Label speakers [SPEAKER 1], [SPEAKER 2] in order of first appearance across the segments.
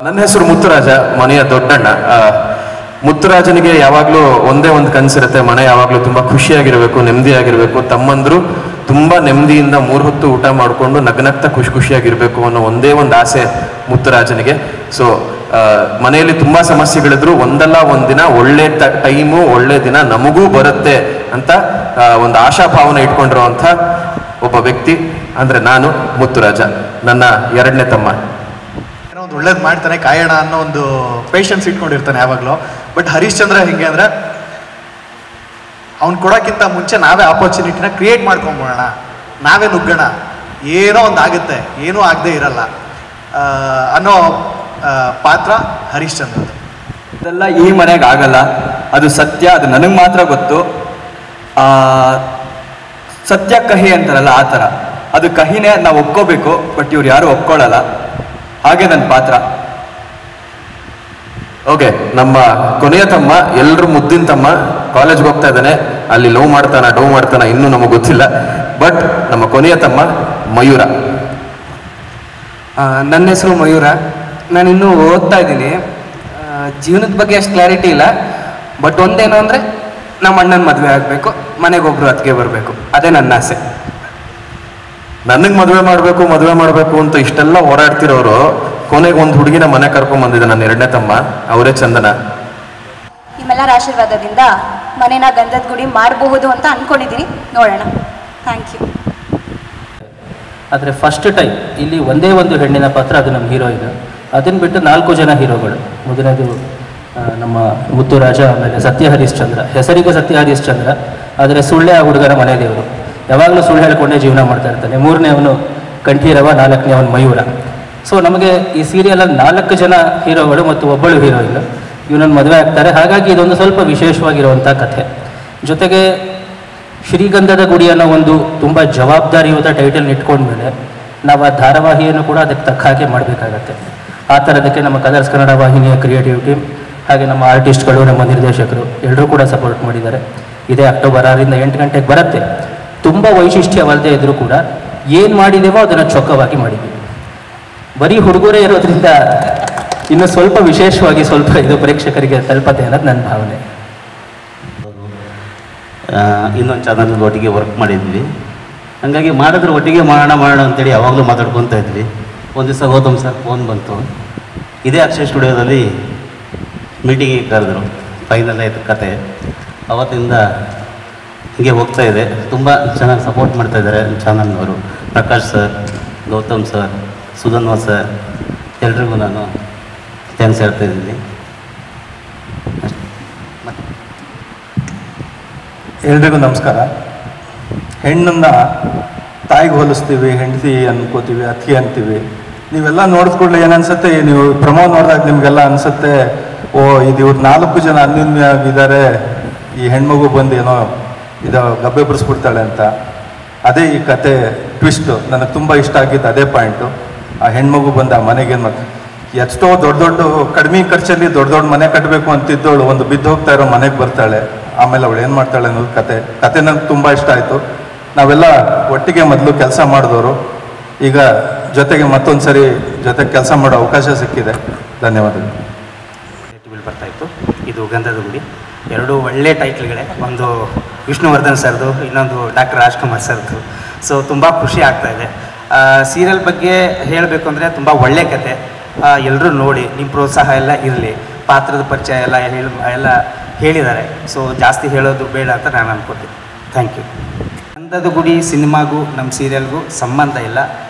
[SPEAKER 1] ನನ್ನ ಹೆಸರು ಮುತ್ತುರಾಜ, ಮನೆಯ ದೊಡ್ಡಣ್ಣ. ಮುತ್ತುರಾಜನಿಗೆ ಯಾವಾಗಲೂ ಒಂದೇ ಒಂದು ಕನಸಿರುತ್ತೆ, ಮನೆ ಯಾವಾಗಲೂ ತುಂಬ ಖುಷಿಯಾಗಿರಬೇಕು, ನೆಮ್ಮದಿಯಾಗಿರಬೇಕು, ತಮ್ಮಂದರು ತುಂಬ ನೆಮ್ಮದಿಯಿಂದ 3 ಹೊತ್ತು ಊಟ ಮಾಡಿಕೊಂಡು ನಗ್ನಗ್ತಾ ಖುಷಿಯಾಗಿರಬೇಕು ಅನ್ನೋ ಒಂದೇ ಒಂದು ಆಸೆ ಮುತ್ತುರಾಜನಿಗೆ. ಸೊ ಮನೆಯಲ್ಲಿ ತುಂಬ ಸಮಸ್ಯೆಗಳಿದ್ರು ಒಂದಲ್ಲ ಒಂದಿನ ಒಳ್ಳೆ ಟೈಮು, ಒಳ್ಳೆ ದಿನ ನಮಗೂ ಬರುತ್ತೆ ಅಂತ ಒಂದು ಆಶಾಭಾವನೆ ಇಟ್ಕೊಂಡಿರುವಂಥ ಒಬ್ಬ ವ್ಯಕ್ತಿ ಅಂದರೆ ನಾನು ಮುತ್ತುರಾಜ, ನನ್ನ 2ನೇ ತಮ್ಮ.
[SPEAKER 2] ಏನೋ ಒಂದು ಒಳ್ಳೇದು ಮಾಡ್ತಾನೆ ಕಾಯೋಣ ಅನ್ನೋ ಒಂದು ಪೇಷನ್ಸ್ ಇಟ್ಕೊಂಡಿರ್ತಾನೆ ಯಾವಾಗಲೂ. ಬಟ್ ಹರೀಶ್ಚಂದ್ರ ಹೆಂಗೆ ಅಂದರೆ ಅವ್ನು ಕೊಡೋಕ್ಕಿಂತ ಮುಂಚೆ ನಾವೇ ಆಪರ್ಚುನಿಟಿನ ಕ್ರಿಯೇಟ್ ಮಾಡ್ಕೊಂಬೋಣ, ನಾವೇ ನುಗ್ಗೋಣ, ಏನೋ ಒಂದು ಆಗುತ್ತೆ, ಏನೂ ಆಗದೆ ಇರಲ್ಲ ಅನ್ನೋ ಪಾತ್ರ ಹರೀಶ್ಚಂದ್ರ.
[SPEAKER 3] ಅದೆಲ್ಲ ಈ ಮನೆಗೆ ಆಗಲ್ಲ, ಅದು ಸತ್ಯ, ಅದು ನನಗೆ ಮಾತ್ರ ಗೊತ್ತು. ಸತ್ಯ ಕಹಿ ಅಂತಾರಲ್ಲ ಆ ಥರ, ಅದು ಕಹಿನೇ, ನಾವು ಒಪ್ಕೋಬೇಕು. ಬಟ್ ಇವ್ರು ಯಾರು ಒಪ್ಕೊಳ್ಳಲ್ಲ, ಹಾಗೆ ನನ್ನ ಪಾತ್ರ.
[SPEAKER 1] ಓಕೆ, ನಮ್ಮ ಕೊನೆಯ ತಮ್ಮ, ಎಲ್ಲರೂ ಮುದ್ದಿನ ತಮ್ಮ, ಕಾಲೇಜ್ಗೆ ಹೋಗ್ತಾ ಇದ್ದಾನೆ. ಅಲ್ಲಿ ಡೌ ಮಾಡ್ತಾನ ಇನ್ನೂ ನಮಗೆ ಗೊತ್ತಿಲ್ಲ. ಬಟ್ ನಮ್ಮ ಕೊನೆಯ ತಮ್ಮ ಮಯೂರ.
[SPEAKER 4] ನನ್ನ ಹೆಸರು ಮಯೂರ. ನಾನಿನ್ನೂ ಓದ್ತಾ ಇದ್ದೀನಿ. ಜೀವನದ ಬಗ್ಗೆ ಅಷ್ಟು ಕ್ಲಾರಿಟಿ ಇಲ್ಲ. ಬಟ್ ಒಂದೇನು ಅಂದರೆ ನಮ್ಮ ಅಣ್ಣನ ಮದುವೆ ಆಗಬೇಕು, ಮನೆಗೊಬ್ಬರು ಅತ್ತಿಗೆ ಬರಬೇಕು, ಅದೇ ನನ್ನ ಆಸೆ.
[SPEAKER 1] ನನಗೆ ಮದುವೆ ಮಾಡಬೇಕು ಅಂತ ಇಷ್ಟೆಲ್ಲ ಹೋರಾಡ್ತಿರೋರು ಕೊನೆಗೆ ಒಂದು ಹುಡುಗಿನ ಮನೆ ಕರ್ಕೊಂಡ್ಬಂದಿದ್ದೆ ನನ್ನ 2ನೇ ತಮ್ಮ, ಅವರೇ ಚಂದನ.
[SPEAKER 5] ನಿಮ್ಮೆಲ್ಲರ ಆಶೀರ್ವಾದದಿಂದ ಮನೇನ ಗಂಧದ ಗುಡಿ ಮಾಡಬಹುದು ಅಂತ ಅಂದ್ಕೊಂಡಿದ್ದೀನಿ, ನೋಡೋಣ. Thank you.
[SPEAKER 6] ಆದರೆ ಫಸ್ಟ್ ಟೈಮ್ ಇಲ್ಲಿ ಒಂದೇ ಒಂದು ಹೆಣ್ಣಿನ ಪಾತ್ರ, ಅದು ನಮ್ಮ ಹೀರೋಯಿನ್. ಅದನ್ನು ಬಿಟ್ಟು 4 ಜನ ಹೀರೋಗಳು. ಮೊದಲನೇದು ನಮ್ಮ ಮುತ್ತುರಾಜ, ಆಮೇಲೆ ಸತ್ಯ ಹರಿಶ್ಚಂದ್ರ. ಹೆಸರಿಗೆ ಸತ್ಯ ಹರಿಶ್ಚಂದ್ರ, ಆದರೆ ಸುಳ್ಳೆ ಆ ಹುಡುಗರ ಮನೆ ದೇವರು. ಯಾವಾಗಲೂ ಸುಳ್ಳು ಹೇಳ್ಕೊಂಡೇ ಜೀವನ ಮಾಡ್ತಾ ಇರ್ತಾನೆ. 3ನೇ ಅವನು ಕಂಠೀರವ, 4ನೇ ಅವನು ಮಯೂರ. ಸೊ ನಮಗೆ ಈ ಸೀರಿಯಲಲ್ಲಿ 4 ಜನ ಹೀರೋಗಳು ಮತ್ತು ಒಬ್ಬಳು ಹೀರೋಯಿನ್. ಇವನನ್ನು ಮದುವೆ ಆಗ್ತಾರೆ. ಹಾಗಾಗಿ ಇದೊಂದು ಸ್ವಲ್ಪ ವಿಶೇಷವಾಗಿರುವಂಥ ಕಥೆ. ಜೊತೆಗೆ ಶ್ರೀಗಂಧದ ಗುಡಿ ಅನ್ನೋ ಒಂದು ತುಂಬ ಜವಾಬ್ದಾರಿಯುತ ಟೈಟಲ್ ಇಟ್ಕೊಂಡ್ಮೇಲೆ ನಾವು ಆ ಧಾರಾವಾಹಿಯನ್ನು ಕೂಡ ಅದಕ್ಕೆ ತಕ್ಕ ಹಾಗೆ ಮಾಡಬೇಕಾಗತ್ತೆ. ಆ ಥರದಕ್ಕೆ ನಮ್ಮ ಕಲರ್ಸ್ ಕನ್ನಡ ವಾಹಿನಿಯ ಕ್ರಿಯೇಟಿವ್ ಟೀಮ್, ಹಾಗೆ ನಮ್ಮ ಆರ್ಟಿಸ್ಟ್ಗಳು, ನಮ್ಮ ನಿರ್ದೇಶಕರು ಎಲ್ಲರೂ ಕೂಡ ಸಪೋರ್ಟ್ ಮಾಡಿದ್ದಾರೆ. ಇದೇ ಅಕ್ಟೋಬರ್ 6ರಿಂದ 8 ಗಂಟೆಗೆ ಬರುತ್ತೆ. ತುಂಬ ವೈಶಿಷ್ಟ್ಯವಲ್ಲದೆ ಇದ್ದರೂ ಕೂಡ ಏನು ಮಾಡಿದ್ದೇವೋ ಅದನ್ನು ಚೊಕ್ಕವಾಗಿ ಮಾಡಿದ್ದೀವಿ. ಬರೀ ಹುಡುಗರೇ ಇರೋದ್ರಿಂದ ಇನ್ನು ಸ್ವಲ್ಪ ವಿಶೇಷವಾಗಿ ಸ್ವಲ್ಪ ಇದು ಪ್ರೇಕ್ಷಕರಿಗೆ ತಲುಪತ್ತೆ ಅನ್ನೋದು ನನ್ನ ಭಾವನೆ.
[SPEAKER 7] ಇನ್ನೊಂದು ಚಾನಲ್ ಒಟ್ಟಿಗೆ ವರ್ಕ್ ಮಾಡಿದ್ವಿ. ಹಾಗಾಗಿ ಮಾಡಿದ್ರೆ ಒಟ್ಟಿಗೆ ಮಾಡೋಣ ಅಂತೇಳಿ ಯಾವಾಗಲೂ ಮಾತಾಡ್ಕೊತಾ ಇದ್ವಿ. ಒಂದು ದಿವಸ ಗೌತಮ್ ಸರ್ ಫೋನ್ ಬಂತು, ಇದೇ ಅಕ್ಷಯ್ ಸ್ಟುಡಿಯೋದಲ್ಲಿ ಮೀಟಿಂಗಿಗೆ ಕರೆದ್ರು. ಫೈನಲ್ ಆಯಿತು ಕತೆ. ಅವತ್ತಿಂದ ಹೀಗೆ ಹೋಗ್ತಾ ಇದೆ. ತುಂಬ ಚೆನ್ನಾಗಿ ಸಪೋರ್ಟ್ ಮಾಡ್ತಾ ಇದ್ದಾರೆ ಚಾನಲ್ನವರು. Prakash sir, Gautam sir, Sudhanva sir, ಎಲ್ರಿಗೂ ನಾನು ಥ್ಯಾಂಕ್ಸ್ ಹೇಳ್ತಾ ಇದ್ದೀನಿ.
[SPEAKER 8] ಎಲ್ರಿಗೂ ನಮಸ್ಕಾರ. ಹೆಣ್ಣನ್ನು ತಾಯಿಗೆ ಹೋಲಿಸ್ತೀವಿ, ಹೆಂಡತಿ ಅನ್ಕೋತೀವಿ, ಅತ್ತಿಗೆ ಅಂತೀವಿ. ನೀವೆಲ್ಲ ನೋಡಿದ್ಕೊಳ್ಳಿ ಏನನ್ಸುತ್ತೆ, ನೀವು ಪ್ರಮೋ ನೋಡಿದಾಗ ನಿಮಗೆಲ್ಲ ಅನಿಸುತ್ತೆ, ಓ ಇದು ಇವ್ರು 4 ಜನ ಅನ್ಯೋನ್ಯವಾಗಿದ್ದಾರೆ, ಈ ಹೆಣ್ಮಗು ಬಂದು ಏನೋ ಇದು ಗಬ್ಬೆ ಬರೆಸ್ಬಿಡ್ತಾಳೆ ಅಂತ. ಅದೇ ಈ ಕತೆ ಟ್ವಿಸ್ಟು. ನನಗೆ ತುಂಬ ಇಷ್ಟ ಆಗಿದ್ದು ಅದೇ ಪಾಯಿಂಟು. ಆ ಹೆಣ್ಮಗು ಬಂದು ಆ ಮನೆಗೆ ಎಷ್ಟೋ ದೊಡ್ಡ ಕಡಿಮೆ ಖರ್ಚಲ್ಲಿ ದೊಡ್ಡ ಮನೆ ಕಟ್ಟಬೇಕು ಅಂತಿದ್ದವಳು ಒಂದು ಬಿದ್ದು ಹೋಗ್ತಾ ಇರೋ ಮನೆಗೆ ಬರ್ತಾಳೆ. ಆಮೇಲೆ ಅವಳು ಏನು ಮಾಡ್ತಾಳೆ ಅನ್ನೋದು ಕತೆ ನನಗೆ ತುಂಬ ಇಷ್ಟ ಆಯಿತು. ನಾವೆಲ್ಲ ಒಟ್ಟಿಗೆ ಮೊದಲು ಕೆಲಸ ಮಾಡಿದವರು, ಈಗ ಜೊತೆಗೆ ಮತ್ತೊಂದು ಸರಿ ಜೊತೆಗೆ ಕೆಲಸ ಮಾಡೋ ಅವಕಾಶ ಸಿಕ್ಕಿದೆ. ಧನ್ಯವಾದಗಳು.
[SPEAKER 9] ಬರ್ತಾಯಿತ್ತು. ಇದು ಗಂಧದ ಗುಡಿ. 2 ಒಳ್ಳೆ ಟೈಟ್ಲ್ಗಳೇ. ಒಂದು ವಿಷ್ಣುವರ್ಧನ್ ಸರ್ದು, ಇನ್ನೊಂದು ಡಾಕ್ಟರ್ ರಾಜ್ಕುಮಾರ್ ಸರ್ದು. ಸೊ ತುಂಬ ಖುಷಿ ಆಗ್ತಾಯಿದೆ. ಸೀರಿಯಲ್ ಬಗ್ಗೆ ಹೇಳಬೇಕು ಅಂದರೆ ತುಂಬ ಒಳ್ಳೆ ಕತೆ. ಎಲ್ಲರೂ ನೋಡಿ, ನಿಮ್ಮ ಪ್ರೋತ್ಸಾಹ ಎಲ್ಲ ಇರಲಿ. ಪಾತ್ರದ ಪರಿಚಯ ಎಲ್ಲ ಹೇಳಿದ್ದಾರೆ. ಸೊ ಜಾಸ್ತಿ ಹೇಳೋದು ಬೇಡ ಅಂತ ನಾನು ಅನ್ಕೋತೀನಿ. Thank you. ಗಂಧದ ಗುಡಿ ಸಿನಿಮಾಗೂ ನಮ್ಮ ಸೀರಿಯಲ್ಗೂ ಸಂಬಂಧ ಇಲ್ಲ.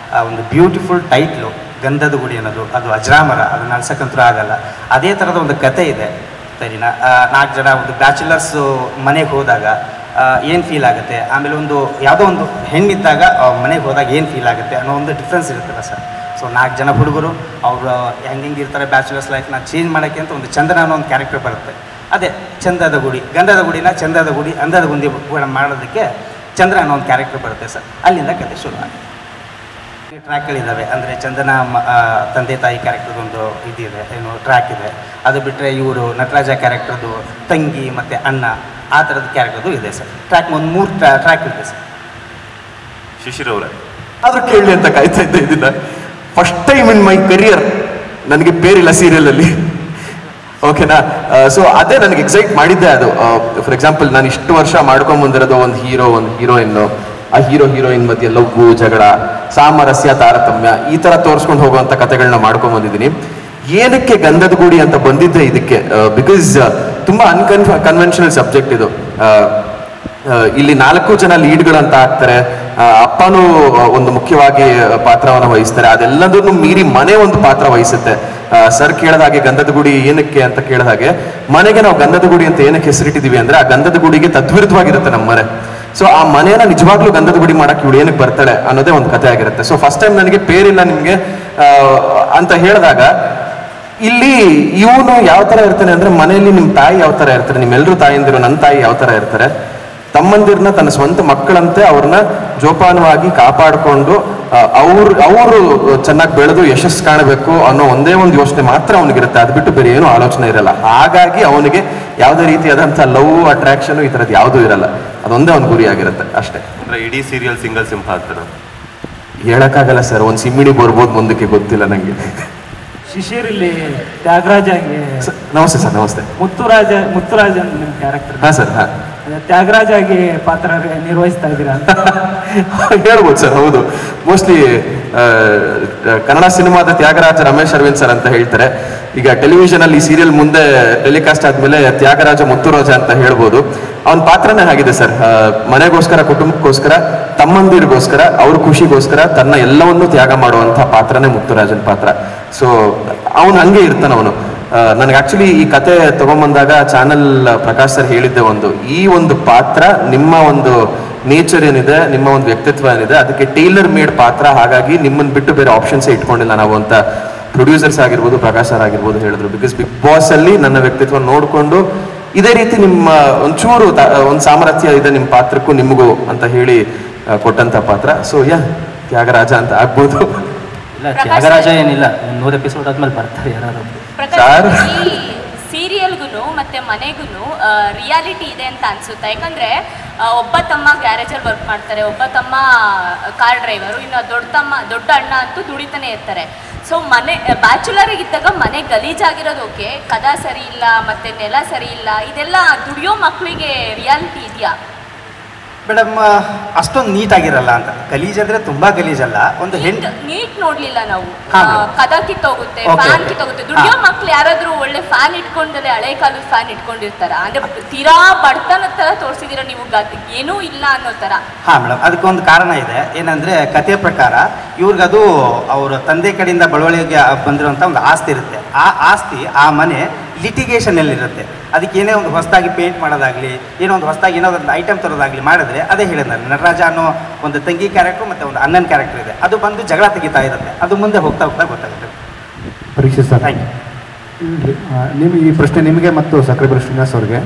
[SPEAKER 9] ಒಂದು ಬ್ಯೂಟಿಫುಲ್ ಟೈಟ್ಲು ಗಂಧದ ಗುಡಿ ಅನ್ನೋದು, ಅದು ಅಜರಾಮರ, ಅದನ್ನು ಅನ್ಸಕ್ಕಂತೂ ಆಗಲ್ಲ. ಅದೇ ಥರದ ಒಂದು ಕತೆ ಇದೆ ಸರಿನಾ. 4 ಜನ ಒಂದು ಬ್ಯಾಚುಲರ್ಸು ಮನೆಗೆ ಹೋದಾಗ ಏನು ಫೀಲ್ ಆಗುತ್ತೆ, ಆಮೇಲೆ ಒಂದು ಯಾವುದೋ ಒಂದು ಹೆಣ್ಣಿದ್ದಾಗ ಮನೆಗೆ ಹೋದಾಗ ಏನು ಫೀಲ್ ಆಗುತ್ತೆ ಅನ್ನೋ ಒಂದು ಡಿಫ್ರೆನ್ಸ್ ಇರುತ್ತಲ್ಲ ಸರ್. ಸೊ 4 ಜನ ಹುಡುಗರು ಅವರು ಹೆಂಗೆ ಇರ್ತಾರೆ ಬ್ಯಾಚುಲರ್ಸ್ ಲೈಫ್ನ ಚೇಂಜ್ ಮಾಡೋಕ್ಕೆ ಅಂತ ಒಂದು ಚಂದನ ಅನ್ನೋ ಒಂದು ಕ್ಯಾರೆಕ್ಟರ್ ಬರುತ್ತೆ. ಅದೇ ಚಂದದ ಗುಡಿ, ಗಂಧದ ಗುಡಿನ ಚಂದದ ಗುಡಿ, ಅಂದದ ಗುಂಡಿ ಮಾಡೋದಕ್ಕೆ ಚಂದ್ರ ಅನ್ನೋ ಒಂದು ಕ್ಯಾರೆಕ್ಟರ್ ಬರುತ್ತೆ ಸರ್. ಅಲ್ಲಿಂದ ಕತೆ ಶುರು ಆಗುತ್ತೆ. ಟ್ರ್ಯಾಕ್ಗಳಿದ್ದಾವೆ. ಅಂದರೆ ಚಂದನ ತಂದೆ ತಾಯಿ ಕ್ಯಾರೆಕ್ಟರ್ದೊಂದು ಇದಿದೆ, ಏನು ಟ್ರ್ಯಾಕ್ ಇದೆ. ಅದು ಬಿಟ್ಟರೆ ಇವರು ನಟರಾಜ ಕ್ಯಾರೆಕ್ಟರ್ದು ತಂಗಿ ಮತ್ತು ಅಣ್ಣ, ಆ ಥರದ ಕ್ಯಾರೆಕ್ಟರ್ದು ಇದೆ ಸರ್. ಟ್ರ್ಯಾಕ್ ಒಂದು 3 ಟ್ರ್ಯಾಕ್ ಇದೆ ಸರ್.
[SPEAKER 1] ಶಿಶಿರ್ ಅವರೇ ಆದರೂ ಕೇಳಲಿ ಅಂತ ಕಾಯ್ತಾ ಇದ್ದೆ ಇದನ್ನು. First time in my career ನನಗೆ ಪೇರಿಲ್ಲ ಸೀರಿಯಲಲ್ಲಿ. ಓಕೆನಾ? ಸೊ ಅದೇ ನನಗೆ ಎಕ್ಸೈಟ್ ಮಾಡಿದ್ದೆ ಅದು. ಫಾರ್ ಎಕ್ಸಾಂಪಲ್ ನಾನು ಇಷ್ಟು ವರ್ಷ ಮಾಡ್ಕೊಂಡ್ ಬಂದಿರೋದು ಒಂದು ಹೀರೋ ಒಂದು ಹೀರೋಯಿನ್ನು, ಆ ಹೀರೋ ಹೀರೋಯಿನ್ ಮಧ್ಯೆ ಲವ್ವು, ಜಗಳ, ಸಾಮರಸ್ಯ, ತಾರತಮ್ಯ ಈ ತರ ತೋರಿಸ್ಕೊಂಡು ಹೋಗುವಂತ ಕಥೆಗಳನ್ನ ಮಾಡ್ಕೊಂಡ್ ಬಂದಿದ್ದೀನಿ. ಏನಕ್ಕೆ ಗಂಧದ ಗೂಡಿ ಅಂತ ಬಂದಿದ್ದೆ ಇದಕ್ಕೆ, ಬಿಕಾಸ್ ತುಂಬಾ ಕನ್ವೆನ್ಷನಲ್ ಸಬ್ಜೆಕ್ಟ್ ಇದು. ಇಲ್ಲಿ 4 ಜನ ಲೀಡ್ಗಳಂತ ಆಗ್ತಾರೆ, ಅಪ್ಪನೂ ಒಂದು ಮುಖ್ಯವಾಗಿ ಪಾತ್ರವನ್ನು ವಹಿಸ್ತಾರೆ. ಅದೆಲ್ಲದನ್ನು ಮೀರಿ ಮನೆ ಒಂದು ಪಾತ್ರ ವಹಿಸುತ್ತೆ. ಸರ್ ಕೇಳಿದ ಹಾಗೆ ಗಂಧದ ಗುಡಿ ಏನಕ್ಕೆ ಅಂತ ಕೇಳಿದ ಹಾಗೆ, ಮನೆಗೆ ನಾವು ಗಂಧದ ಗುಡಿ ಅಂತ ಏನಕ್ಕೆ ಹೆಸರಿಟ್ಟಿದೀವಿ ಅಂದ್ರೆ, ಆ ಗಂಧದ ಗುಡಿಗೆ ತದ್ವಿರುದ್ಧವಾಗಿರುತ್ತೆ ನಮ್ಮ ಮನೆ. ಸೊ ಆ ಮನೆಯನ್ನ ನಿಜವಾಗ್ಲೂ ಗಂಧದ ಗುಡಿ ಮಾಡಕ್ಕೆ ಇವಳು ಏನಕ್ಕೆ ಬರ್ತಾಳೆ ಅನ್ನೋದೇ ಒಂದು ಕಥೆ ಆಗಿರುತ್ತೆ. ಸೊ ಫಸ್ಟ್ ಟೈಮ್ ನನಗೆ ಪೇರಿಲ್ಲ ನಿಮ್ಗೆ ಅಂತ ಹೇಳಿದಾಗ, ಇಲ್ಲಿ ಇವನು ಯಾವ ತರ ಇರ್ತಾನೆ ಅಂದ್ರೆ, ಮನೆಯಲ್ಲಿ ನಿಮ್ ತಾಯಿ ಯಾವ ತರ ಇರ್ತಾರೆ, ನಿಮ್ಮೆಲ್ಲರೂ ತಾಯಿಂದಿರು, ನನ್ನ ತಾಯಿ ಯಾವ ತರ ಇರ್ತಾರೆ, ತಮ್ಮಂದಿರನ್ನ ತನ್ನ ಸ್ವಂತ ಮಕ್ಕಳಂತೆ ಅವ್ರನ್ನ ಜೋಪಾನವಾಗಿ ಕಾಪಾಡಿಕೊಂಡು ಅವರು ಚೆನ್ನಾಗಿ ಬೆಳೆದು ಯಶಸ್ಸು ಕಾಣಬೇಕು ಅನ್ನೋ ಒಂದೇ ಒಂದು ಯೋಚನೆ ಮಾತ್ರ ಅವನಿಗಿರುತ್ತೆ. ಅದು ಬಿಟ್ಟು ಬೇರೆ ಏನೂ ಆಲೋಚನೆ ಇರಲ್ಲ. ಹಾಗಾಗಿ ಅವನಿಗೆ ಯಾವುದೇ ರೀತಿಯಾದಂಥ ಲವ್ ಅಟ್ರಾಕ್ಷನ್ ಈ ಥರದ್ದು ಯಾವುದೂ ಇರಲ್ಲ. ಅದೊಂದೇ ಒಂದು ಗುರಿ ಆಗಿರುತ್ತೆ ಅಷ್ಟೇ.
[SPEAKER 10] ಅಂದ್ರೆ ಇಡೀ ಸೀರಿಯಲ್ ಸಿಂಗಲ್ ಸಿಂಹ ಆಗ್ತಾರ
[SPEAKER 1] ಹೇಳಕ್ಕಾಗಲ್ಲ ಸರ್, ಒಂದು ಸಿಮ್ಮಿಡಿ ಬರ್ಬೋದು ಮುಂದಕ್ಕೆ, ಗೊತ್ತಿಲ್ಲ ನಂಗೆ.
[SPEAKER 11] ಶಿಶಿರ್ ಇಲ್ಲಿ ತ್ಯಾಗರಾಜಗೆ
[SPEAKER 1] ನಮಸ್ತೆ ಸರ್. ನಮಸ್ತೆ.
[SPEAKER 11] ಮುತ್ತುರಾಜ್ ನಿಮ್ಮ ಕ್ಯಾರೆಕ್ಟರ್.
[SPEAKER 1] ಹಾ ಸರ್. ಹಾ,
[SPEAKER 11] ತ್ಯಾಗರಾಜ್ ಆಗಿ ಪಾತ್ರ ನಿರ್ವಹಿಸ್ತಾ ಇದ್ದೀರಾ ಅಂತ
[SPEAKER 1] ಹೇಳ್ಬೋದು ಸರ್. ಹೌದು, ಮೋಸ್ಟ್ಲಿ ಕನ್ನಡ ಸಿನಿಮಾದ ತ್ಯಾಗರಾಜ ರಮೇಶ್ ಅರವಿಂದ್ ಸರ್ ಅಂತ ಹೇಳ್ತಾರೆ. ಈಗ ಟೆಲಿವಿಷನ್ ಅಲ್ಲಿ ಸೀರಿಯಲ್ ಮುಂದೆ ಟೆಲಿಕಾಸ್ಟ್ ಆದ್ಮೇಲೆ ತ್ಯಾಗರಾಜ ಮುತ್ತುರಾಜ ಅಂತ ಹೇಳ್ಬೋದು. ಅವನ ಪಾತ್ರನೇ ಆಗಿದೆ ಸರ್. ಮನೆಗೋಸ್ಕರ, ಕುಟುಂಬಕ್ಕೋಸ್ಕರ, ತಮ್ಮಂದಿರಿಗೋಸ್ಕರ, ಅವ್ರ ಖುಷಿಗೋಸ್ಕರ ತನ್ನ ಎಲ್ಲವನ್ನೂ ತ್ಯಾಗ ಮಾಡುವಂತ ಪಾತ್ರನೇ ಮುತ್ತುರಾಜನ್ ಪಾತ್ರ. ಸೊ ಅವನು ಹಂಗೆ ಇರ್ತಾನ ಅವನು. ನನಗೆ ಆಕ್ಚುಲಿ ಈ ಕತೆ ತಗೊಂಬಂದಾಗ ಚಾನಲ್ ಪ್ರಕಾಶ್ ಸರ್ ಹೇಳಿದ್ದೆ, ಈ ಒಂದು ಪಾತ್ರ ನಿಮ್ಮ ಒಂದು ನೇಚರ್ ಏನಿದೆ, ನಿಮ್ಮ ಒಂದು ವ್ಯಕ್ತಿತ್ವ ಏನಿದೆ, ಅದಕ್ಕೆ ಟೈಲರ್ ಮೇಡ್ ಪಾತ್ರ. ಹಾಗಾಗಿ ನಿಮ್ಮನ್ನು ಬಿಟ್ಟು ಬೇರೆ ಆಪ್ಷನ್ಸೇ ಇಟ್ಕೊಂಡಿಲ್ಲ ನಾವು ಅಂತ ಪ್ರೊಡ್ಯೂಸರ್ಸ್ ಆಗಿರ್ಬೋದು, ಪ್ರಕಾಶ್ ಸರ್ ಆಗಿರ್ಬೋದು ಹೇಳಿದ್ರು. ಬಿಕಾಸ್ ಬಿಗ್ ಬಾಸ್ ಅಲ್ಲಿ ನನ್ನ ವ್ಯಕ್ತಿತ್ವ ನೋಡಿಕೊಂಡು ಇದೇ ರೀತಿ ನಿಮ್ಮ ಒಂಚೂರು ಒಂದು ಸಾಮರ್ಥ್ಯ ಇದೆ ನಿಮ್ಮ ಪಾತ್ರಕ್ಕೂ ನಿಮಗೂ ಅಂತ ಹೇಳಿ ಕೊಟ್ಟಂತ ಪಾತ್ರ. ಸೊ ತ್ಯಾಗರಾಜ ಅಂತ ಆಗ್ಬೋದು.
[SPEAKER 6] ಇಲ್ಲ, ತ್ಯಾಗರಾಜ ಏನಿಲ್ಲ, 100 ಎಪಿಸೋಡ್ ಆದ್ಮೇಲೆ ಬರ್ತಾರೆ ಯಾರು.
[SPEAKER 12] ಸೀರಿಯಲ್ಗೂ ಮತ್ತೆ ಮನೆಗೂ ರಿಯಾಲಿಟಿ ಇದೆ ಅಂತ ಅನ್ಸುತ್ತೆ. ಯಾಕಂದ್ರೆ ಒಬ್ಬ ತಮ್ಮ ಗ್ಯಾರೇಜಲ್ಲಿ ವರ್ಕ್ ಮಾಡ್ತಾರೆ, ಒಬ್ಬ ತಮ್ಮ ಕಾರ್ ಡ್ರೈವರು, ಇನ್ನು ದೊಡ್ಡ ಅಣ್ಣ ಅಂತೂ ದುಡಿತಾನೆ ಇರ್ತಾರೆ. ಸೊ ಮನೆ ಬ್ಯಾಚುಲರ್ ಇದ್ದಾಗ ಮನೆ ಗಲೀಜಾಗಿರೋದು ಓಕೆ, ಕದ ಸರಿ ಇಲ್ಲ, ಮತ್ತೆ ನೆಲ ಸರಿ ಇಲ್ಲ, ಇದೆಲ್ಲ ದುಡಿಯೋ ಮಕ್ಕಳಿಗೆ ರಿಯಾಲಿಟಿ ಇದೆಯಾ
[SPEAKER 9] ಮೇಡಮ್? ಅಷ್ಟೊಂದು ನೀಟಾಗಿರಲ್ಲ ಅಂತ. ಗಲೀಜಂದ್ರೆ ತುಂಬಾ ಗಲೀಜಲ್ಲ. ಒಂದು
[SPEAKER 12] ನೀಟ್ ನೋಡ್ಲಿಲ್ಲ ನಾವು. ಕದ ಕಿತ್ತೋಗುತ್ತೆ, ಫ್ಯಾನ್ ಕಿತ್ತೋಗುತ್ತೆ. ದುಡಿಯೋ ಮಕ್ಳು ಯಾರಾದ್ರೂ ಒಳ್ಳೆ ಫ್ಯಾನ್ ಇಟ್ಕೊಂಡಲೆ, ಹಳೆ ಕಾಲದ ಫ್ಯಾನ್ ಇಟ್ಕೊಂಡಿರ್ತಾರ? ಅಂದ್ರೆ ತೀರಾ ಬಡತನ ತರ ತೋರಿಸಿದಿರ ನೀವು, ಏನೂ ಇಲ್ಲ ಅನ್ನೋ ತರ.
[SPEAKER 9] ಹಾ ಮೇಡಮ್, ಅದಕ್ಕೊಂದು ಕಾರಣ ಇದೆ. ಏನಂದ್ರೆ ಕಥೆ ಪ್ರಕಾರ ಇವ್ರಿಗದು ಅವ್ರ ತಂದೆ ಕಡೆಯಿಂದ ಬಳುವಳಿಗೆ ಬಂದಿರುವಂತ ಒಂದು ಆಸ್ತಿ ಇರುತ್ತೆ. ಆ ಆಸ್ತಿ, ಆ ಮನೆ ಲಿಟಿಗೇಷನ್ ಎಲ್ಲಿರುತ್ತೆ. ಅದಕ್ಕೆ ಏನೇ ಒಂದು ಹೊಸದಾಗಿ ಪೇಂಟ್ ಮಾಡೋದಾಗ್ಲಿ, ಏನೋ ಒಂದು ಹೊಸದಾಗಿ ಏನೋ ಒಂದು ಐಟಮ್ ತರೋದಾಗ್ಲಿ ಮಾಡಿದ್ರೆ, ಅದೇ ಹೇಳಿದ್ರೆ ನಟರಾಜ ಅನ್ನೋ ಒಂದು ತಂಗಿ ಕ್ಯಾರೆಕ್ಟರ್ ಮತ್ತೆ ಒಂದು ಅಣ್ಣನ ಕ್ಯಾರೆಕ್ಟರ್ ಇದೆ, ಅದು ಬಂದು ಜಗಳ ತೆಗಿತಾ ಇರುತ್ತೆ. ಅದು ಮುಂದೆ ಹೋಗ್ತಾ ಗೊತ್ತಾಗುತ್ತೆ.
[SPEAKER 13] ಪರೀಕ್ಷೆ ಸರ್, ನಿಮಗೆ ಈ ಪ್ರಶ್ನೆ ನಿಮಗೆ ಮತ್ತು ಸಕ್ರೆಬೆಲ್ ಶ್ರೀನಿವಾಸ್ ಅವ್ರಿಗೆ.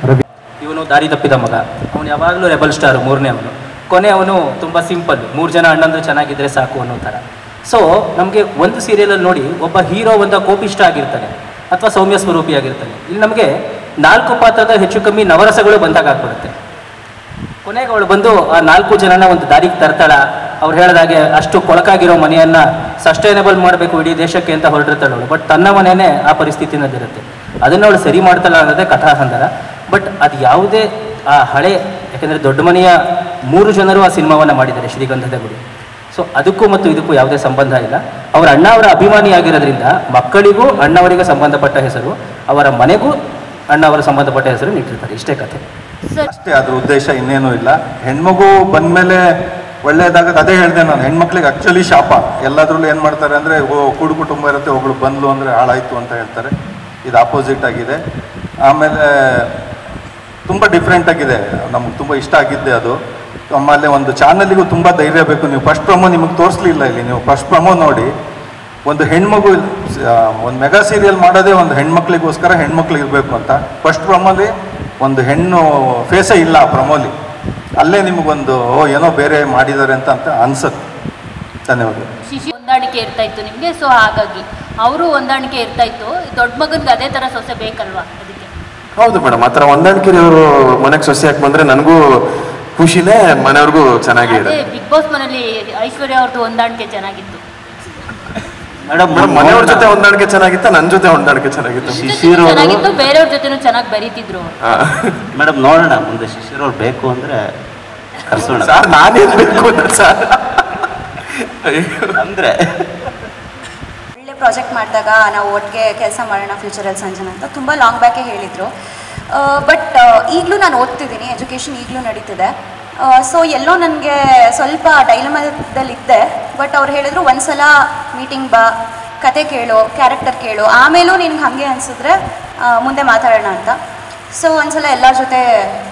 [SPEAKER 13] ರವಿ,
[SPEAKER 6] ಇವನು ದಾರಿ ತಪ್ಪಿದ ಮಗ, ಅವನು ಯಾವಾಗಲೂ ರೆಬಲ್ ಸ್ಟಾರ್, 3ನೇ ಅವನು. ಕೊನೆ ಅವನು ತುಂಬ ಸಿಂಪಲ್, 3 ಜನ ಅಣ್ಣಂದ್ರೆ ಚೆನ್ನಾಗಿದ್ರೆ ಸಾಕು ಅನ್ನೋ ಥರ. ಸೊ ನಮಗೆ ಒಂದು ಸೀರಿಯಲಲ್ಲಿ ನೋಡಿ, ಒಬ್ಬ ಹೀರೋ ಒಂದು ಕೋಪಿಷ್ಟ ಆಗಿರ್ತಾನೆ ಅಥವಾ ಸೌಮ್ಯ ಸ್ವರೂಪಿ ಆಗಿರ್ತಾನೆ. ಇಲ್ಲಿ ನಮಗೆ 4 ಪಾತ್ರದ ಹೆಚ್ಚು ಕಮ್ಮಿ ನವರಸಗಳು ಬಂದಾಗ ಆಗ್ಬಿಡುತ್ತೆ. ಕೊನೆಗೆ ಅವಳು ಬಂದು ಆ 4 ಜನನ ಒಂದು ದಾರಿಗೆ ತರ್ತಾಳ. ಅವ್ರು ಹೇಳಿದಾಗೆ ಅಷ್ಟು ಕೊಳಕಾಗಿರೋ ಮನೆಯನ್ನ ಸಸ್ಟೈನಬಲ್ ಮಾಡಬೇಕು ಇಡೀ ದೇಶಕ್ಕೆ ಅಂತ ಹೊರಟಿರ್ತಾಳೆ ಅವಳು. ಬಟ್ ತನ್ನ ಮನೆಯೇ ಆ ಪರಿಸ್ಥಿತಿನಲ್ಲಿರುತ್ತೆ. ಅದನ್ನು ಅವಳು ಸರಿ ಮಾಡ್ತಾಳ ಅನ್ನೋದೇ ಕಥಾಹಂದರ. ಬಟ್ ಅದು ಯಾವುದೇ ಆ ಹಳೆ, ಯಾಕೆಂದರೆ ದೊಡ್ಡ ಮನೆಯ 3 ಜನರು ಆ ಸಿನಿಮಾವನ್ನು ಮಾಡಿದ್ದಾರೆ, ಶ್ರೀಗಂಧದ ಗುಡಿ. ಸೊ ಅದಕ್ಕೂ ಮತ್ತು ಇದಕ್ಕೂ ಯಾವುದೇ ಸಂಬಂಧ ಇಲ್ಲ. ಅವರ ಅಣ್ಣ ಅವರ ಅಭಿಮಾನಿ ಆಗಿರೋದ್ರಿಂದ ಮಕ್ಕಳಿಗೂ ಅಣ್ಣವರಿಗೆ ಸಂಬಂಧಪಟ್ಟ ಹೆಸರು, ಅವರ ಮನೆಗೂ ಅಣ್ಣವರ ಸಂಬಂಧಪಟ್ಟ ಹೆಸರು ಇಟ್ಟಿರ್ತಾರೆ. ಇಷ್ಟೇ ಕಥೆ
[SPEAKER 8] ಅಷ್ಟೇ. ಅದ್ರ ಉದ್ದೇಶ ಇನ್ನೇನು ಇಲ್ಲ. ಹೆಣ್ಮಗು ಬಂದ್ಮೇಲೆ ಒಳ್ಳೇದಾಗದು. ಅದೇ ಹೇಳಿದೆ ನಾನು, ಹೆಣ್ಮಕ್ಳಿಗೆ ಆಕ್ಚುಲಿ ಶಾಪ. ಎಲ್ಲದ್ರಲ್ಲೂ ಏನು ಮಾಡ್ತಾರೆ ಅಂದರೆ, ಕೂಡು ಕುಟುಂಬ ಇರುತ್ತೆ, ಒಬ್ಳು ಬಂದ್ಲು ಅಂದರೆ ಹಾಳಾಯಿತು ಅಂತ ಹೇಳ್ತಾರೆ. ಇದು ಆಪೋಸಿಟ್ ಆಗಿದೆ. ಆಮೇಲೆ ತುಂಬ ಡಿಫ್ರೆಂಟ್ ಆಗಿದೆ, ನಮ್ಗೆ ತುಂಬ ಇಷ್ಟ ಆಗಿದ್ದೆ ಅದು. ಆಮೇಲೆ ಒಂದು ಚಾನಲಿಗೂ ತುಂಬ ಧೈರ್ಯ ಬೇಕು. ನೀವು ಫಸ್ಟ್ ಪ್ರಮೋ ನಿಮಗೆ ತೋರಿಸ್ಲಿಲ್ಲ ಇಲ್ಲಿ, ನೀವು ಫಸ್ಟ್ ಪ್ರಮೋ ನೋಡಿ. ಒಂದು ಹೆಣ್ಮಗು, ಒಂದು ಮೆಗಾ ಸೀರಿಯಲ್ ಮಾಡೋದೇ ಒಂದು ಹೆಣ್ಮಕ್ಳಿಗೋಸ್ಕರ, ಹೆಣ್ಮಕ್ಳು ಇರಬೇಕು ಅಂತ. ಫಸ್ಟ್ ಪ್ರಮೋಲಿ ಒಂದು ಹೆಣ್ಣು ಫೇಸೇ ಇಲ್ಲ ಆ ಪ್ರಮೋಲಿ. ಅಲ್ಲೇ ನಿಮಗೊಂದು ಏನೋ ಬೇರೆ ಮಾಡಿದ್ದಾರೆ ಅಂತ ಅನ್ಸುತ್ತೆ. ಧನ್ಯವಾದ.
[SPEAKER 14] ಹೊಂದಾಣಿಕೆ ಇರ್ತಾ ಇತ್ತು ನಿಮಗೆ, ಸೊ ಹಾಗಾಗಿ ಅವರು ಹೊಂದಾಣಿಕೆ ಇರ್ತಾ ಇತ್ತು. ದೊಡ್ಡ ಮಗನ್ಗೆ ಅದೇ ಥರ ಸೊಸೆ ಬೇಕಲ್ವಾ, ಅದಕ್ಕೆ.
[SPEAKER 1] ಹೌದು ಮೇಡಮ್, ಆ ಥರ ಹೊಂದಾಣಿಕೆ ಅವರು ಮನೆಗೆ ಸೊಸೆ ಯಾಕೆ ಬಂದರೆ ನನಗೂ ಖುಷಿನೇ, ಮನೆಯವ್ರಿಗೂ ಚೆನ್ನಾಗಿದೆ.
[SPEAKER 14] ಬಿಗ್ ಬಾಸ್ ಮನೇಲಿ ಐಶ್ವರ್ಯ ಅವ್ರದ್ದು ಹೊಂದಾಣಿಕೆ ಚೆನ್ನಾಗಿತ್ತು.
[SPEAKER 1] ಮೇಡಮ್ ಮನೆಯವ್ರ ಜೊತೆ ಹೊಂದಾಣಿಕೆ ಚೆನ್ನಾಗಿತ್ತ, ನನ್ನ ಜೊತೆ ಹೊಂದಾಣಿಕೆ ಚೆನ್ನಾಗಿತ್ತು?
[SPEAKER 14] ಚೆನ್ನಾಗಿತ್ತು, ಬೇರೆಯವ್ರ ಜೊತೆನೂ ಚೆನ್ನಾಗಿ ಬರೀತಿದ್ರು.
[SPEAKER 7] ಮೇಡಮ್ ನೋಡೋಣ ಮುಂದೆ ಶಿಶಿರ್ ಅವ್ರು ಬೇಕು ಅಂದ್ರೆ ಕರ್ಸೋಣ.
[SPEAKER 1] ಸರ್ ನಾನೇನ್ ಬೇಕು ಸರ್
[SPEAKER 7] ಅಂದ್ರೆ
[SPEAKER 5] ಒಳ್ಳೆ ಪ್ರಾಜೆಕ್ಟ್ ಮಾಡಿದಾಗ ನಾವು ಒಟ್ಟಿಗೆ ಕೆಲಸ ಮಾಡೋಣ ಫ್ಯೂಚರಲ್ಲಿ ಸಂಜನಾ ಅಂತ ತುಂಬ ಲಾಂಗ್ ಬ್ಯಾಕೇ ಹೇಳಿದರು. ಬಟ್ ಈಗಲೂ ನಾನು ಓದ್ತಿದ್ದೀನಿ, ಎಜುಕೇಷನ್ ಈಗಲೂ ನಡೀತಿದೆ. ಸೊ ಎಲ್ಲೋ ನನಗೆ ಸ್ವಲ್ಪ ಡೈಲಮದಲ್ಲಿದ್ದೆ. ಬಟ್ ಅವ್ರು ಹೇಳಿದ್ರು ಒಂದ್ಸಲ ಮೀಟಿಂಗ್ ಬಾ, ಕತೆ ಕೇಳು, ಕ್ಯಾರೆಕ್ಟರ್ ಕೇಳು, ಆಮೇಲೂ ನಿನ್ಗೆ ಹಾಗೆ ಅನಿಸಿದ್ರೆ ಮುಂದೆ ಮಾತಾಡೋಣ ಅಂತ. ಸೊ ಒಂದ್ಸಲ ಎಲ್ಲರ ಜೊತೆ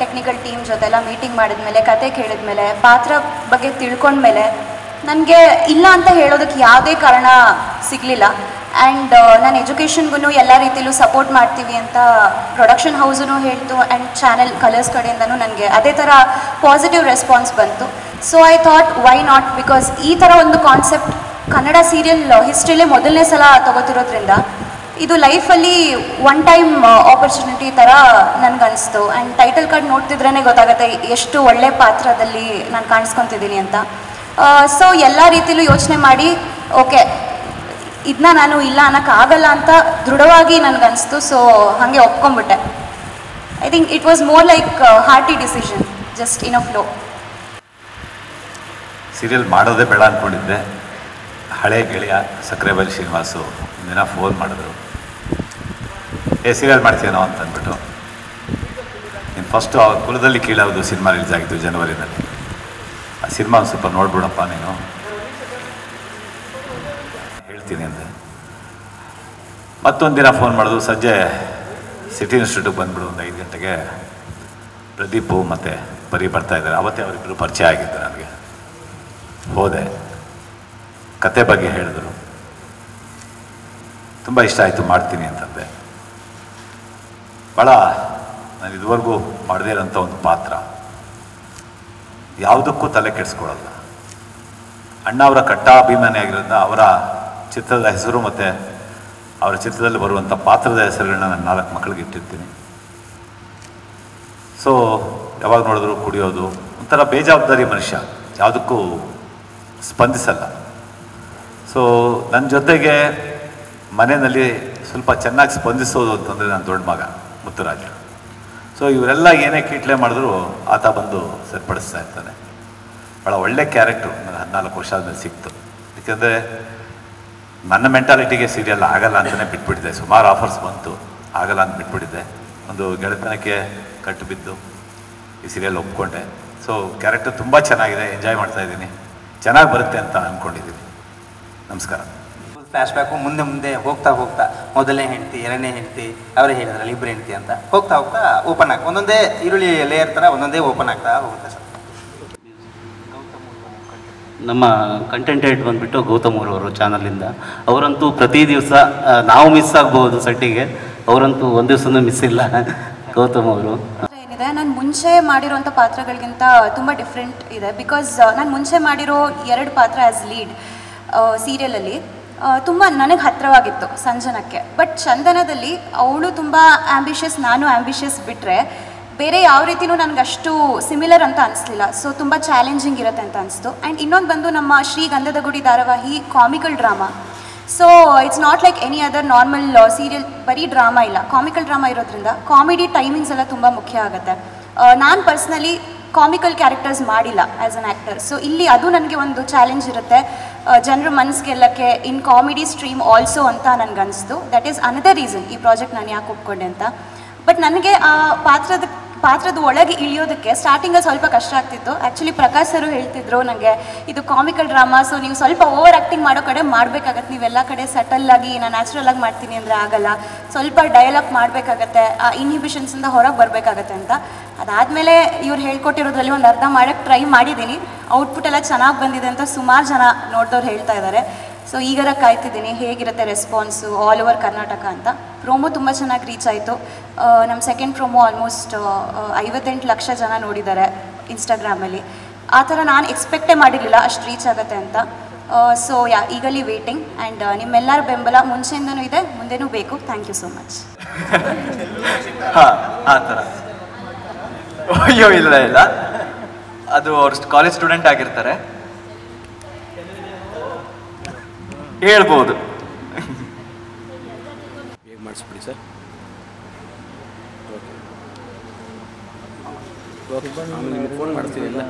[SPEAKER 5] ಟೆಕ್ನಿಕಲ್ ಟೀಮ್ ಜೊತೆ ಎಲ್ಲ ಮೀಟಿಂಗ್ ಮಾಡಿದ್ಮೇಲೆ, ಕತೆ ಕೇಳಿದ್ಮೇಲೆ, ಪಾತ್ರ ಬಗ್ಗೆ ತಿಳ್ಕೊಂಡ್ಮೇಲೆ ನನಗೆ ಇಲ್ಲ ಅಂತ ಹೇಳೋದಕ್ಕೆ ಯಾವುದೇ ಕಾರಣ ಸಿಗಲಿಲ್ಲ. ಆ್ಯಂಡ್ ನಾನು ಎಜುಕೇಷನ್ಗೂ ಎಲ್ಲ ರೀತಿಯಲ್ಲೂ ಸಪೋರ್ಟ್ ಮಾಡ್ತೀವಿ ಅಂತ ಪ್ರೊಡಕ್ಷನ್ ಹೌಸೂ ಹೇಳ್ತು, ಆ್ಯಂಡ್ ಚಾನೆಲ್ ಕಲರ್ಸ್ ಕಡೆಯಿಂದನೂ ನನಗೆ ಅದೇ ಥರ ಪಾಸಿಟಿವ್ ರೆಸ್ಪಾನ್ಸ್ ಬಂತು. So I thought why not, because ಈ ಥರ ಒಂದು ಕಾನ್ಸೆಪ್ಟ್ ಕನ್ನಡ ಸೀರಿಯಲ್ ಹಿಸ್ಟ್ರಿಲೇ ಮೊದಲನೇ ಸಲ ತೊಗೋತಿರೋದ್ರಿಂದ ಇದು ಲೈಫಲ್ಲಿ ಒನ್ ಟೈಮ್ ಆಪರ್ಚುನಿಟಿ ಥರ ನನಗನ್ನಿಸ್ತು. ಆ್ಯಂಡ್ ಟೈಟಲ್ ಕಾರ್ಡ್ ನೋಡ್ತಿದ್ರೇ ಗೊತ್ತಾಗುತ್ತೆ ಎಷ್ಟು ಒಳ್ಳೆ ಪಾತ್ರದಲ್ಲಿ ನಾನು ಕಾಣಿಸ್ಕೊತಿದ್ದೀನಿ ಅಂತ. ಸೊ ಎಲ್ಲ ರೀತಿಲೂ ಯೋಚನೆ ಮಾಡಿ ಓಕೆ ಇದನ್ನ ನಾನು ಇಲ್ಲ ಅನ್ನೋಕ್ಕಾಗಲ್ಲ ಅಂತ ದೃಢವಾಗಿ ನನಗನ್ನಿಸ್ತು. ಸೊ ಹಾಗೆ ಒಪ್ಕೊಂಡ್ಬಿಟ್ಟೆ. I think it was more like hearty decision, just in a flow.
[SPEAKER 15] Serial ಮಾಡೋದೇ ಬೇಡ ಅಂದ್ಕೊಂಡಿದ್ದೆ. ಹಳೆ ಗೆಳೆಯ ಸಕ್ರೆಬೈಲ್ ಶ್ರೀನಿವಾಸು ಒಂದಿನ ಫೋನ್ ಮಾಡಿದ್ರು, ಸೀರಿಯಲ್ ಮಾಡ್ತೀನೋ ಅಂತ ಅಂದ್ಬಿಟ್ಟು. ನೀನು ಫಸ್ಟು ಕುಲದಲ್ಲಿ ಕೀಳಾವುದು ಸಿನಿಮಾ ರಿಲೀಸ್ ಆಗಿತ್ತು ಜನವರಿನಲ್ಲಿ. ಆ ಸಿನಿಮಾ ಒಂದು ಸ್ವಲ್ಪ ನೋಡ್ಬಿಡಪ್ಪ ನೀನು, ಹೇಳ್ತೀನಿ ಅಂದೆ. ಮತ್ತೊಂದು ದಿನ ಫೋನ್ ಮಾಡೋದು, ಸಂಜೆ ಸಿಟಿ ಇನ್ಸ್ಟಿಟ್ಯೂಟ್ಗೆ ಬಂದುಬಿಡು ಒಂದು 5 ಗಂಟೆಗೆ, ಪ್ರದೀಪು ಮತ್ತು ಬರೀ ಬರ್ತಾಯಿದ್ದಾರೆ. ಅವತ್ತೇ ಅವರಿಬ್ಬರು ಪರಿಚಯ ಆಗಿದ್ದು ನನಗೆ. ಹೋದೆ, ಕತೆ ಬಗ್ಗೆ ಹೇಳಿದ್ರು, ತುಂಬ ಇಷ್ಟ ಆಯಿತು, ಮಾಡ್ತೀನಿ ಅಂತಂದೆ. ಭಾಳ ನಾನು ಇದುವರೆಗೂ ಮಾಡದೇ ಇರೋಂಥ ಒಂದು ಪಾತ್ರ, ಯಾವುದಕ್ಕೂ ತಲೆ ಕೆಡಿಸ್ಕೊಳ್ಳಲ್ಲ. ಅಣ್ಣ ಅವರ ಕಟ್ಟಾಭಿಮಾನಿ ಆಗಿರೋದ್ರಿಂದ ಅವರ ಚಿತ್ರದ ಹೆಸರು ಮತ್ತು ಅವರ ಚಿತ್ರದಲ್ಲಿ ಬರುವಂಥ ಪಾತ್ರದ ಹೆಸರುಗಳನ್ನ ನಾನು 4 ಮಕ್ಕಳಿಗೆ ಇಟ್ಟಿರ್ತೀನಿ. ಸೊ ಯಾವಾಗ ನೋಡಿದ್ರು ಕುಡಿಯೋದು, ಒಂಥರ ಬೇಜವಾಬ್ದಾರಿ ಮನುಷ್ಯ, ಯಾವುದಕ್ಕೂ ಸ್ಪಂದಿಸಲ್ಲ. ಸೊ ನನ್ನ ಜೊತೆಗೆ ಮನೆಯಲ್ಲಿ ಸ್ವಲ್ಪ ಚೆನ್ನಾಗಿ ಸ್ಪಂದಿಸೋದು ಅಂತಂದರೆ ನನ್ನ ದೊಡ್ಡ ಮಗ ಮುತ್ತುರಾಜ. ಸೊ ಇವರೆಲ್ಲ ಏನೇ ಕೀಟ್ಲೆ ಮಾಡಿದ್ರು ಆತ ಬಂದು ಸರಿಪಡಿಸ್ತಾ ಇರ್ತಾನೆ. ಭಾಳ ಒಳ್ಳೆ ಕ್ಯಾರೆಕ್ಟ್ರು ನನಗೆ 14 ವರ್ಷ ಆದಮೇಲೆ ಸಿಕ್ತು. ಏಕೆಂದರೆ ನನ್ನ ಮೆಂಟಾಲಿಟಿಗೆ ಸೀರಿಯಲ್ ಆಗಲ್ಲ ಅಂತಲೇ ಬಿಟ್ಬಿಟ್ಟಿದ್ದೆ. ಸುಮಾರು ಆಫರ್ಸ್ ಬಂತು, ಆಗಲ್ಲ ಅಂತ ಬಿಟ್ಬಿಟ್ಟಿದ್ದೆ. ಒಂದು ಗೆಳೆತನಕ್ಕೆ ಕಟ್ಟು ಬಿದ್ದು ಈ ಸೀರಿಯಲ್ ಒಪ್ಕೊಂಡೆ. ಸೊ ಕ್ಯಾರೆಕ್ಟರ್ ತುಂಬ ಚೆನ್ನಾಗಿದೆ, ಎಂಜಾಯ್ ಮಾಡ್ತಾಯಿದ್ದೀನಿ, ಚೆನ್ನಾಗಿ ಬರುತ್ತೆ ಅಂತ ಅಂದ್ಕೊಂಡಿದ್ದೀನಿ. ನಮಸ್ಕಾರ.
[SPEAKER 16] ಫ್ಲ್ಯಾಶ್ ಬ್ಯಾಕು ಮುಂದೆ ಮುಂದೆ ಹೋಗ್ತಾ ಹೋಗ್ತಾ ಮೊದಲನೇ ಹೆಂಡತಿ, ಎರಡನೇ ಹೆಂಡತಿ, ಅವರೇ ಹೇಳಿದ್ರಲ್ಲ ಇಬ್ಬರು ಹೆಂಡತಿ ಅಂತ ಹೋಗ್ತಾ ಹೋಗ್ತಾ ಓಪನ್ ಆಗಿ ಒಂದೊಂದೇ ಈರುಳ್ಳಿ ಲೇಯರ್ ಥರ ಒಂದೊಂದೇ ಓಪನ್ ಆಗ್ತಾ ಹೋಗುತ್ತೆ ಸರ್.
[SPEAKER 7] ನಮ್ಮ ಕಂಟೆಂಟ್ ಹೆಡ್ ಬಂದುಬಿಟ್ಟು ಗೌತಮ್ ಅವರು ಚಾನಲಿಂದ. ಅವರಂತೂ ಪ್ರತಿ ದಿವಸ ನಾವು ಮಿಸ್ ಆಗ್ಬೋದು ಸೆಟ್ಟಿಗೆ, ಅವರಂತೂ ಒಂದು ದಿವಸನೂ ಮಿಸ್ ಇಲ್ಲ ಗೌತಮ್ ಅವರು.
[SPEAKER 5] ಏನಿದೆ, ನಾನು ಮುಂಚೆ ಮಾಡಿರೋಂಥ ಪಾತ್ರಗಳಿಗಿಂತ ತುಂಬ ಡಿಫ್ರೆಂಟ್ ಇದೆ. ಬಿಕಾಸ್ ನಾನು ಮುಂಚೆ ಮಾಡಿರೋ 2 ಪಾತ್ರ ಆ್ಯಸ್ ಲೀಡ್ ಸೀರಿಯಲಲ್ಲಿ ತುಂಬ ನನಗೆ ಹತ್ತಿರವಾಗಿತ್ತು ಸಂಜನಕ್ಕೆ. ಬಟ್ ಚಂದನದಲ್ಲಿ ಅವಳು ತುಂಬ ಆ್ಯಂಬಿಷಿಯಸ್, ನಾನು ಆ್ಯಂಬಿಷಿಯಸ್ ಬಿಟ್ಟರೆ ಬೇರೆ ಯಾವ ರೀತಿಯೂ ನನಗೆ ಅಷ್ಟು ಸಿಮಿಲರ್ ಅಂತ ಅನಿಸ್ಲಿಲ್ಲ. ಸೊ ತುಂಬ ಚಾಲೆಂಜಿಂಗ್ ಇರುತ್ತೆ ಅಂತ ಅನಿಸ್ತು. ಆ್ಯಂಡ್ ಇನ್ನೊಂದು ಬಂದು ನಮ್ಮ ಶ್ರೀ ಗಂಧದ ಗುಡಿ ಧಾರಾವಾಹಿ comical drama. So it's not like any other normal serial, ಬರೀ ಡ್ರಾಮಾ ಇಲ್ಲ, ಕಾಮಿಕಲ್ ಡ್ರಾಮಾ ಇರೋದ್ರಿಂದ ಕಾಮಿಡಿ ಟೈಮಿಂಗ್ಸ್ ಎಲ್ಲ ತುಂಬ ಮುಖ್ಯ ಆಗುತ್ತೆ. ನಾನು ಪರ್ಸ್ನಲಿ ಕಾಮಿಕಲ್ ಕ್ಯಾರೆಕ್ಟರ್ಸ್ ಮಾಡಿಲ್ಲ ಆ್ಯಸ್ ಅನ್ ಆ್ಯಕ್ಟರ್. ಸೊ ಇಲ್ಲಿ ಅದು ನನಗೆ ಒಂದು ಚಾಲೆಂಜ್ ಇರುತ್ತೆ, ಜನರ ಮನಸ್ಸು ಗೆಲ್ಲಕ್ಕೆ ಇನ್ ಕಾಮಿಡಿ ಸ್ಟ್ರೀಮ್ ಆಲ್ಸೋ ಅಂತ ನನಗನ್ನಿಸ್ತು. ದಟ್ ಈಸ್ ಅನದರ್ ರೀಸನ್ ಈ ಪ್ರಾಜೆಕ್ಟ್ ನಾನು ಯಾಕೆ ಒಪ್ಕೊಂಡೆ ಅಂತ. ಬಟ್ ನನಗೆ ಆ ಪಾತ್ರದ ಒಳಗೆ ಇಳಿಯೋದಕ್ಕೆ ಸ್ಟಾರ್ಟಿಂಗಲ್ಲಿ ಸ್ವಲ್ಪ ಕಷ್ಟ ಆಗ್ತಿತ್ತು. ಆ್ಯಕ್ಚುಲಿ ಪ್ರಕಾಶ್ ಸರು ಹೇಳ್ತಿದ್ರು ನನಗೆ, ಇದು ಕಾಮಿಕಲ್ ಡ್ರಾಮಾ, ಸೊ ನೀವು ಸ್ವಲ್ಪ ಓವರ್ ಆ್ಯಕ್ಟಿಂಗ್ ಮಾಡೋ ಕಡೆ ಮಾಡಬೇಕಾಗತ್ತೆ, ನೀವೆಲ್ಲ ಕಡೆ ಸಟಲ್ಲಾಗಿ ನಾನು ನ್ಯಾಚುರಲಾಗಿ ಮಾಡ್ತೀನಿ ಅಂದರೆ ಆಗಲ್ಲ, ಸ್ವಲ್ಪ ಡಯಲಾಗ್ ಮಾಡಬೇಕಾಗತ್ತೆ, ಆ ಇನ್ಹಿಬಿಷನ್ಸಿಂದ ಹೊರಗೆ ಬರಬೇಕಾಗತ್ತೆ ಅಂತ. ಅದಾದಮೇಲೆ ಇವ್ರು ಹೇಳ್ಕೊಟ್ಟಿರೋದ್ರಲ್ಲಿ ಒಂದು ಅರ್ಧ ಮಾಡೋಕ್ಕೆ ಟ್ರೈ ಮಾಡಿದ್ದೀನಿ. ಔಟ್ಪುಟ್ ಎಲ್ಲ ಚೆನ್ನಾಗಿ ಬಂದಿದೆ ಅಂತ ಸುಮಾರು ಜನ ನೋಡಿದವ್ರು ಹೇಳ್ತಾ ಇದ್ದಾರೆ. ಸೊ ಈಗರ ಕಾಯ್ತಿದ್ದೀನಿ ಹೇಗಿರುತ್ತೆ ರೆಸ್ಪಾನ್ಸು ಆಲ್ ಓವರ್ ಕರ್ನಾಟಕ ಅಂತ. ಪ್ರೋಮೋ ತುಂಬ ಚೆನ್ನಾಗಿ ರೀಚ್ ಆಯಿತು. ನಮ್ಮ ಸೆಕೆಂಡ್ ಪ್ರೋಮೋ ಆಲ್ಮೋಸ್ಟ್ 58 ಲಕ್ಷ ಜನ ನೋಡಿದ್ದಾರೆ ಇನ್ಸ್ಟಾಗ್ರಾಮಲ್ಲಿ. ಆ ಥರ ನಾನು ಎಕ್ಸ್ಪೆಕ್ಟೇ ಮಾಡಿರಲಿಲ್ಲ ಅಷ್ಟು ರೀಚ್ ಆಗುತ್ತೆ ಅಂತ. So ಈಗಲಿ waiting. ಆ್ಯಂಡ್ ನಿಮ್ಮೆಲ್ಲರ ಬೆಂಬಲ ಮುಂಚೆಯಿಂದನೂ ಇದೆ, ಮುಂದೆನೂ ಬೇಕು. Thank you so much.
[SPEAKER 3] ಹಾಂ, ಆ ಥರ ಅಯ್ಯೋ ಇಲ್ಲ ಇಲ್ಲ, ಅದು ಅವ್ರು ಕಾಲೇಜ್ ಸ್ಟೂಡೆಂಟ್ ಆಗಿರ್ತಾರೆ, ಹೇಳ್ಬೋದು
[SPEAKER 17] ಮಾಡಿಸ್ಬಿಡಿ ಸರ್. ಓಕೆ, ಆಮೇಲೆ ನಿಮ್ಗೆ ಫೋನ್ ಮಾಡ್ತೀನಿ ಎಲ್ಲ